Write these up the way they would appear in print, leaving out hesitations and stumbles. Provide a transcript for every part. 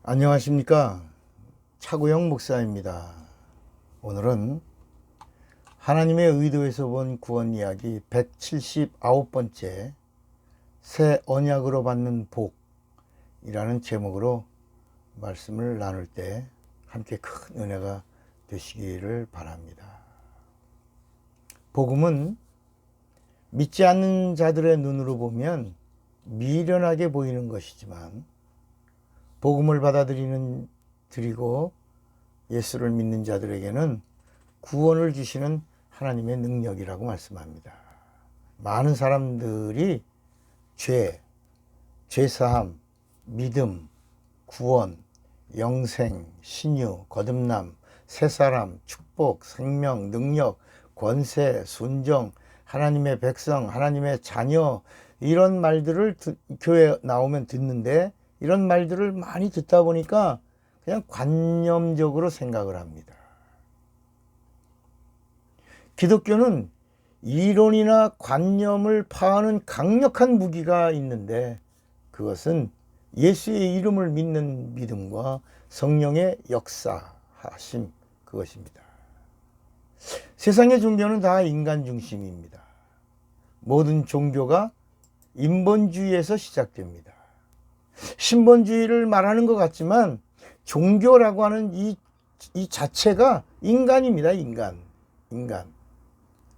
안녕하십니까. 차구영 목사입니다. 오늘은 하나님의 의도에서 본 구원 이야기 179번째 새 언약으로 받는 복이라는 제목으로 말씀을 나눌 때 함께 큰 은혜가 되시기를 바랍니다. 복음은 믿지 않는 자들의 눈으로 보면 미련하게 보이는 것이지만 복음을 받아들이고 예수를 믿는 자들에게는 구원을 주시는 하나님의 능력이라고 말씀합니다. 많은 사람들이 죄사함, 믿음, 구원, 영생, 신유, 거듭남, 새사람, 축복, 생명, 능력, 권세, 순종, 하나님의 백성, 하나님의 자녀, 이런 말들을 교회에 나오면 듣는데, 이런 말들을 많이 듣다 보니까 그냥 관념적으로 생각을 합니다. 기독교는 이론이나 관념을 파하는 강력한 무기가 있는데, 그것은 예수의 이름을 믿는 믿음과 성령의 역사하심, 그것입니다. 세상의 종교는 다 인간 중심입니다. 모든 종교가 인본주의에서 시작됩니다. 신본주의를 말하는 것 같지만 종교라고 하는 이 자체가 인간입니다. 인간.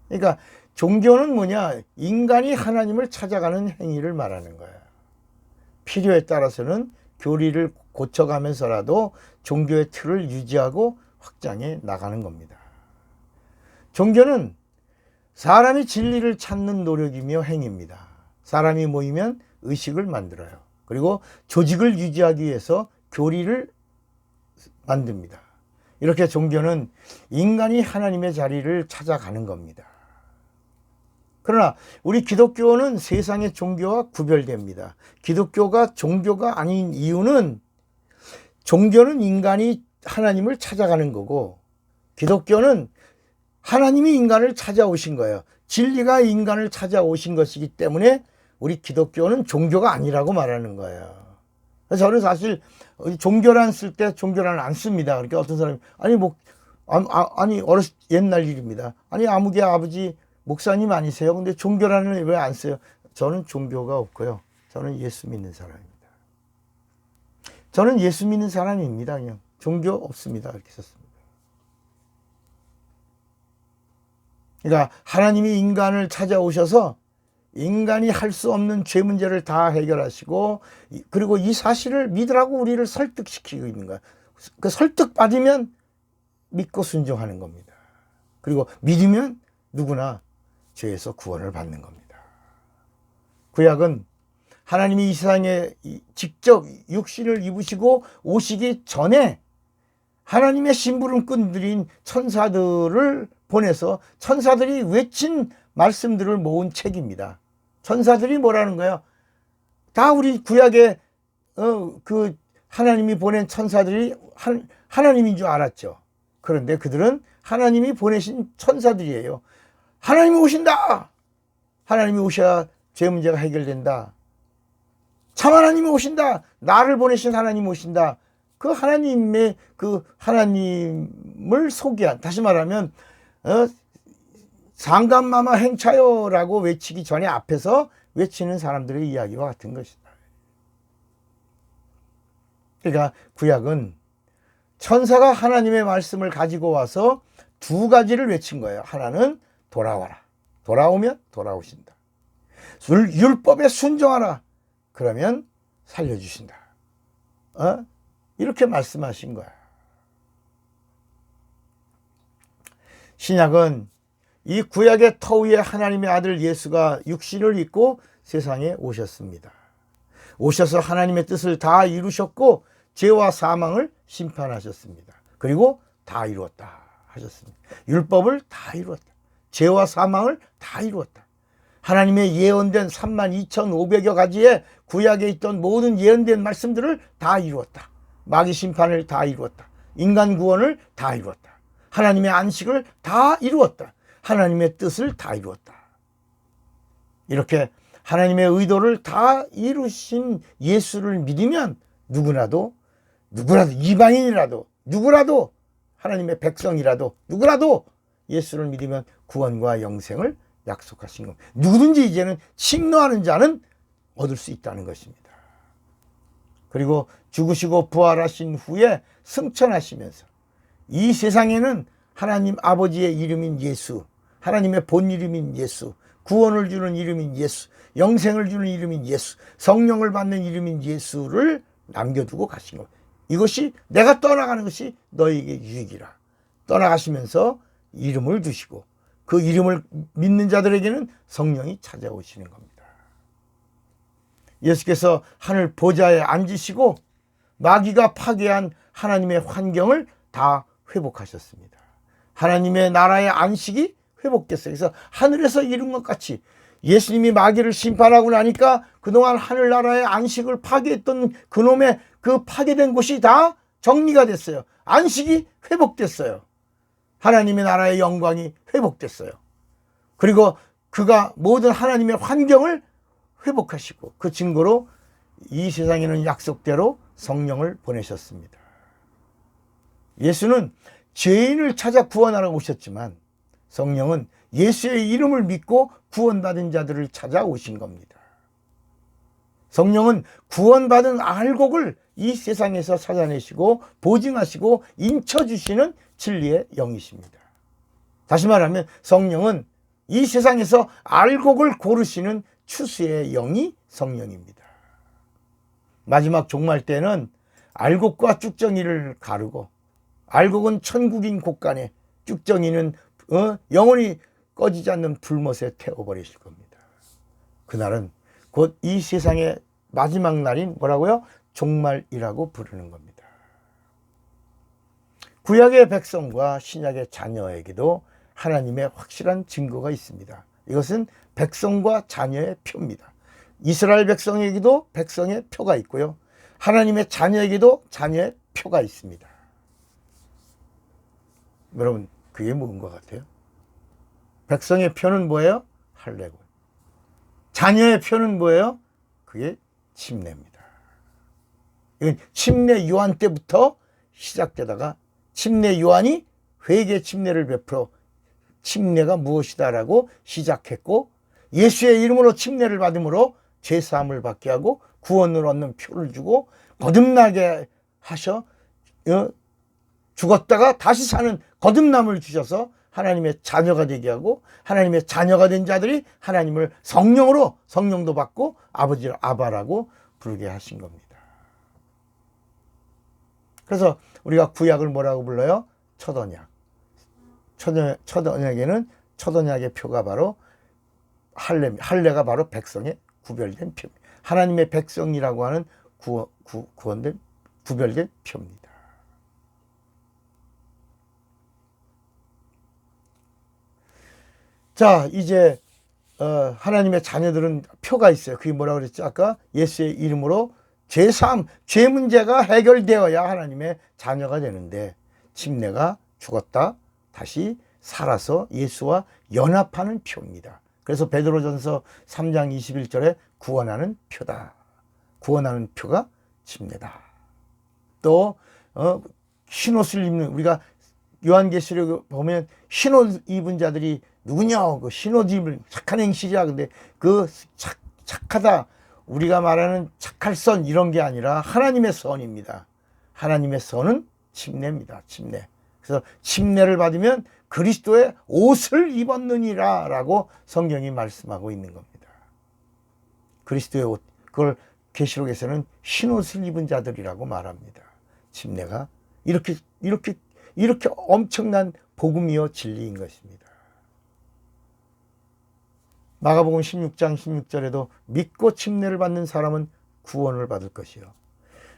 그러니까 종교는 뭐냐? 인간이 하나님을 찾아가는 행위를 말하는 거예요. 필요에 따라서는 교리를 고쳐가면서라도 종교의 틀을 유지하고 확장해 나가는 겁니다. 종교는 사람이 진리를 찾는 노력이며 행위입니다. 사람이 모이면 의식을 만들어요. 그리고 조직을 유지하기 위해서 교리를 만듭니다. 이렇게 종교는 인간이 하나님의 자리를 찾아가는 겁니다. 그러나 우리 기독교는 세상의 종교와 구별됩니다. 기독교가 종교가 아닌 이유는, 종교는 인간이 하나님을 찾아가는 거고, 기독교는 하나님이 인간을 찾아오신 거예요. 진리가 인간을 찾아오신 것이기 때문에 우리 기독교는 종교가 아니라고 말하는 거예요. 그래서 저는 사실 종교란 쓸 때 종교란 안 씁니다. 그러니까 어떤 사람이 아니 옛날 일입니다. 아니 아무개 아버지 목사님 아니세요? 근데 종교란을 왜 안 써요? 저는 종교가 없고요. 저는 예수 믿는 사람입니다. 저는 예수 믿는 사람입니다. 그냥 종교 없습니다. 이렇게 썼습니다. 그러니까 하나님이 인간을 찾아오셔서 인간이 할 수 없는 죄 문제를 다 해결하시고, 그리고 이 사실을 믿으라고 우리를 설득시키고 있는 거야. 그 설득받으면 믿고 순종하는 겁니다. 그리고 믿으면 누구나 죄에서 구원을 받는 겁니다. 구약은 하나님이 이 세상에 직접 육신을 입으시고 오시기 전에 하나님의 심부름꾼들인 천사들을 보내서 천사들이 외친 말씀들을 모은 책입니다. 천사들이 뭐라는 거예요? 다 우리 구약에 그 하나님이 보낸 천사들이 하나님인 줄 알았죠. 그런데 그들은 하나님이 보내신 천사들이에요. 하나님이 오신다. 하나님이 오셔야 죄 문제가 해결된다. 참 하나님이 오신다. 나를 보내신 하나님 오신다. 그 하나님의 그 하나님을 소개한, 다시 말하면 상감마마 행차요라고 외치기 전에 앞에서 외치는 사람들의 이야기와 같은 것이다. 그러니까 구약은 천사가 하나님의 말씀을 가지고 와서 두 가지를 외친 거예요. 하나는 돌아와라. 돌아오면 돌아오신다. 율법에 순종하라. 그러면 살려주신다. 이렇게 말씀하신 거야. 신약은 이 구약의 터위에 하나님의 아들 예수가 육신을 입고 세상에 오셨습니다. 오셔서 하나님의 뜻을 다 이루셨고 죄와 사망을 심판하셨습니다. 그리고 다 이루었다 하셨습니다. 율법을 다 이루었다. 죄와 사망을 다 이루었다. 하나님의 예언된 32,500여 가지의 구약에 있던 모든 예언된 말씀들을 다 이루었다. 마귀 심판을 다 이루었다. 인간 구원을 다 이루었다. 하나님의 안식을 다 이루었다. 하나님의 뜻을 다 이루었다. 이렇게 하나님의 의도를 다 이루신 예수를 믿으면 누구나도 누구라도, 이방인이라도, 누구라도, 하나님의 백성이라도, 누구라도 예수를 믿으면 구원과 영생을 약속하신 겁니다. 누구든지 이제는 침노하는 자는 얻을 수 있다는 것입니다. 그리고 죽으시고 부활하신 후에 승천하시면서 이 세상에는 하나님 아버지의 이름인 예수, 하나님의 본 이름인 예수, 구원을 주는 이름인 예수, 영생을 주는 이름인 예수, 성령을 받는 이름인 예수를 남겨두고 가신 겁니다. 이것이 내가 떠나가는 것이 너에게 유익이라. 떠나가시면서 이름을 두시고 그 이름을 믿는 자들에게는 성령이 찾아오시는 겁니다. 예수께서 하늘 보좌에 앉으시고 마귀가 파괴한 하나님의 환경을 다 회복하셨습니다. 하나님의 나라의 안식이 회복됐어요. 그래서 하늘에서 이룬 것 같이 예수님이 마귀를 심판하고 나니까 그동안 하늘나라의 안식을 파괴했던 그놈의 그 파괴된 곳이 다 정리가 됐어요. 안식이 회복됐어요. 하나님의 나라의 영광이 회복됐어요. 그리고 그가 모든 하나님의 환경을 회복하시고 그 증거로 이 세상에는 약속대로 성령을 보내셨습니다. 예수는 죄인을 찾아 구원하러 오셨지만 성령은 예수의 이름을 믿고 구원받은 자들을 찾아오신 겁니다. 성령은 구원받은 알곡을 이 세상에서 찾아내시고 보증하시고 인쳐주시는 진리의 영이십니다. 다시 말하면 성령은 이 세상에서 알곡을 고르시는 추수의 영이 성령입니다. 마지막 종말 때는 알곡과 쭉정이를 가르고 알곡은 천국인 곳간에 쭉정이는 영원히 꺼지지 않는 불못에 태워버리실 겁니다. 그날은 곧 이 세상의 마지막 날인 뭐라고요? 종말이라고 부르는 겁니다. 구약의 백성과 신약의 자녀에게도 하나님의 확실한 증거가 있습니다. 이것은 백성과 자녀의 표입니다. 이스라엘 백성에게도 백성의 표가 있고요. 하나님의 자녀에게도 자녀의 표가 있습니다. 여러분, 그게 뭔 것 같아요? 백성의 표는 뭐예요? 할례고. 자녀의 표는 뭐예요? 그게 침례입니다. 이건 침례 요한 때부터 시작되다가 침례 요한이 회개 침례를 베풀어 침례가 무엇이다라고 시작했고 예수의 이름으로 침례를 받음으로 죄사함을 받게 하고 구원을 얻는 표를 주고 거듭나게 하셔 죽었다가 다시 사는 거듭남을 주셔서 하나님의 자녀가 되게 하고 하나님의 자녀가 된 자들이 하나님을 성령으로 성령도 받고 아버지를 아바라고 부르게 하신 겁니다. 그래서 우리가 구약을 뭐라고 불러요? 첫 언약. 첫 언약에는 첫 언약의 표가 바로 할례가 바로 백성의 구별된 표입니다. 하나님의 백성이라고 하는 구원된 구별된 표입니다. 자, 이제 하나님의 자녀들은 표가 있어요. 그게 뭐라고 그랬죠? 아까 예수의 이름으로 죄사함, 죄 문제가 해결되어야 하나님의 자녀가 되는데 침례가 죽었다 다시 살아서 예수와 연합하는 표입니다. 그래서 베드로전서 3장 21절에 구원하는 표다. 구원하는 표가 침례다. 또 흰옷을 입는, 우리가 요한계시록 보면 흰옷 입은 자들이 누구냐? 그 흰옷 입은 착한 행실이야. 근데 그 착하다, 우리가 말하는 착할 선 이런 게 아니라 하나님의 선입니다. 하나님의 선은 침례입니다. 침례. 그래서 침례를 받으면 그리스도의 옷을 입었느니라 라고 성경이 말씀하고 있는 겁니다. 그리스도의 옷, 그걸 계시록에서는 흰옷을 입은 자들이라고 말합니다. 침례가 이렇게 엄청난 복음이요 진리인 것입니다. 마가복음 16장 16절에도 믿고 침례를 받는 사람은 구원을 받을 것이요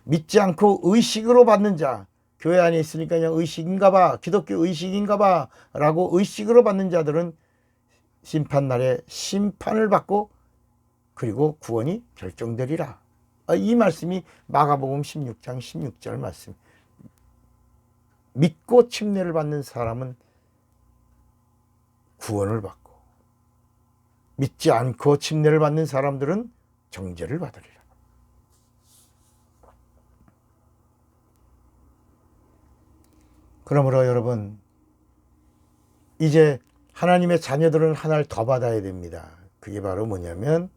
믿지 않고 의식으로 받는 자, 교회 안에 있으니까 그냥 의식인가 봐, 기독교 의식인가 봐 라고 의식으로 받는 자들은 심판날에 심판을 받고 그리고 구원이 결정되리라. 이 말씀이 마가복음 16장 16절 말씀. 믿고 침례를 받는 사람은 구원을 받고 믿지 않고 침례를 받는 사람들은 정죄를 받으리라. 그러므로 여러분, 이제 하나님의 자녀들은 하나를 더 받아야 됩니다. 그게 바로 뭐냐면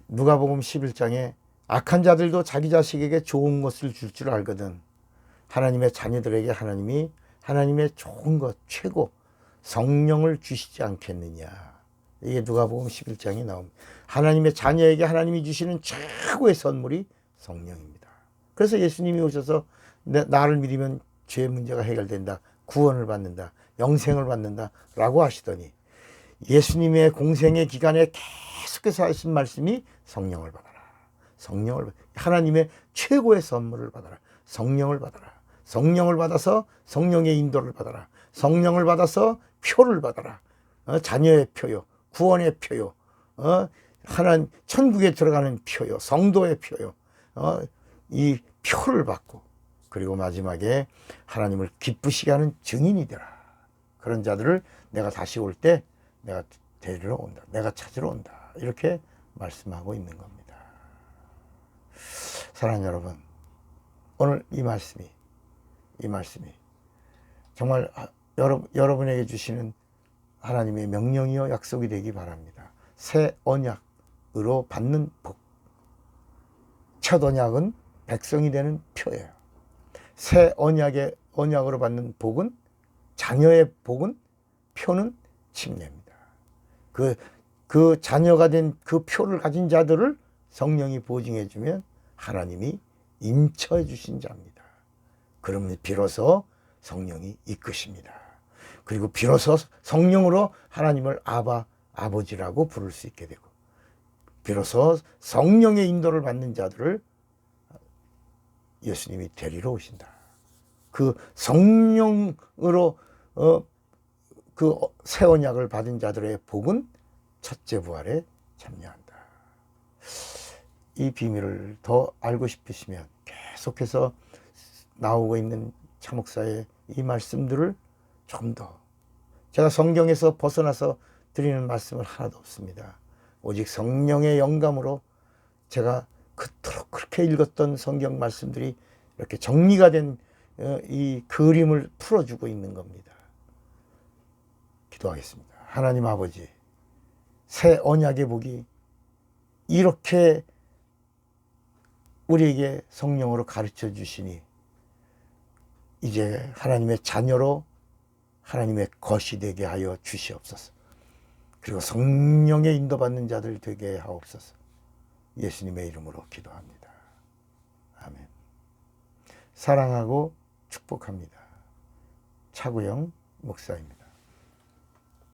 누가복음 11장에 악한 자들도 자기 자식에게 좋은 것을 줄 줄 알거든. 하나님의 자녀들에게 하나님이 하나님의 좋은 것, 최고 성령을 주시지 않겠느냐. 이게 누가복음 11장에 나옵니다. 하나님의 자녀에게 하나님이 주시는 최고의 선물이 성령입니다. 그래서 예수님이 오셔서 나를 믿으면 죄의 문제가 해결된다, 구원을 받는다, 영생을 받는다 라고 하시더니 예수님의 공생의 기간에 계속해서 하신 말씀이 성령을 받아라. 하나님의 최고의 선물을 받아라. 성령을 받아라. 성령을 받아서 성령의 인도를 받아라. 성령을 받아서 표를 받아라. 자녀의 표요. 구원의 표요. 하나님 천국에 들어가는 표요. 성도의 표요. 이 표를 받고, 그리고 마지막에 하나님을 기쁘시게 하는 증인이 되라. 그런 자들을 내가 다시 올 때 내가 데리러 온다. 내가 찾으러 온다. 이렇게 말씀하고 있는 겁니다. 사랑하는 여러분, 오늘 이 말씀이 정말 여러분에게 주시는 하나님의 명령이요 약속이 되기 바랍니다. 새 언약으로 받는 복. 첫 언약은 백성이 되는 표예요. 새 언약으로 받는 복은, 자녀의 복은, 표는 침례입니다. 그 자녀가 된 그 표를 가진 자들을 성령이 보증해 주면 하나님이 인처해 주신 자입니다. 그러면 비로소 성령이 이끄십니다. 그리고 비로소 성령으로 하나님을 아버지라고 부를 수 있게 되고, 비로소 성령의 인도를 받는 자들을 예수님이 데리러 오신다. 그 성령으로 그 새 언약을 받은 자들의 복은 첫째 부활에 참여한다. 이 비밀을 더 알고 싶으시면 계속해서 나오고 있는 차 목사의 이 말씀들을 좀 더, 제가 성경에서 벗어나서 드리는 말씀은 하나도 없습니다. 오직 성령의 영감으로 제가 그토록 그렇게 읽었던 성경 말씀들이 이렇게 정리가 된 이 그림을 풀어주고 있는 겁니다. 기도하겠습니다. 하나님 아버지, 새 언약의 복이 이렇게 우리에게 성령으로 가르쳐 주시니 이제 하나님의 자녀로 하나님의 것이 되게 하여 주시옵소서. 그리고 성령의 인도받는 자들 되게 하옵소서. 예수님의 이름으로 기도합니다. 아멘. 사랑하고 축복합니다. 차구영 목사입니다.